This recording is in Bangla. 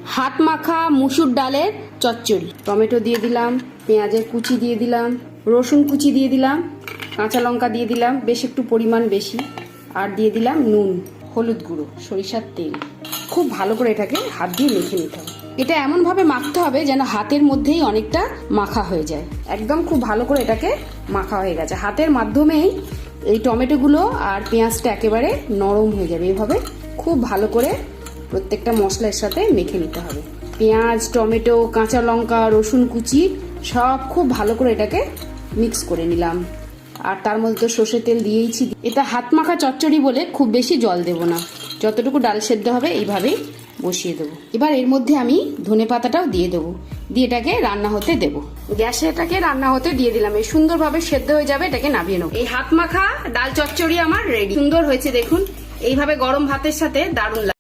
হাত মাখা মুসুর ডালের চচ্চড়ি। টমেটো দিয়ে দিলাম, পেঁয়াজের কুচি দিয়ে দিলাম, রসুন কুচি দিয়ে দিলাম, কাঁচা লঙ্কা দিয়ে দিলাম বেশ একটু পরিমাণ বেশি, আর দিয়ে দিলাম নুন, হলুদ গুঁড়ো, সরিষার তেল। খুব ভালো করে এটাকে হাত দিয়ে মেখে নিতে হবে। এটা এমনভাবে মাখতে হবে যেন হাতের মধ্যেই অনেকটা মাখা হয়ে যায়। একদম খুব ভালো করে এটাকে মাখা হয়ে গেছে। হাতের মাধ্যমেই এই টমেটোগুলো আর পেঁয়াজটা একেবারে নরম হয়ে যাবে। এইভাবে খুব ভালো করে প্রত্যেকটা মশলার সাথে মেখে নিতে হবে। পেঁয়াজ, টমেটো, কাঁচা লঙ্কা, রসুন কুচি সব খুব ভালো করে এটাকে মিক্স করে নিলাম। আর তার মধ্যে তো সর্ষের তেল দিয়েইছি। এটা হাত মাখা চচ্চড়ি বলে খুব বেশি জল দেব না, যতটুকু ডাল সেদ্ধ হবে এইভাবেই বসিয়ে দেবো। এবার এর মধ্যে আমি ধনেপাতাটাও দিয়ে দেবো, দিয়ে এটাকে রান্না হতে দেবো। গ্যাসে এটাকে রান্না হতে দিয়ে দিলাম। এই সুন্দরভাবে সেদ্ধ হয়ে যাবে, এটাকে নামিয়ে নেবো। এই হাত মাখা ডাল চচ্চড়ি আমার রেডি। সুন্দর হয়েছে দেখুন, এইভাবে গরম ভাতের সাথে দারুণ লাগে।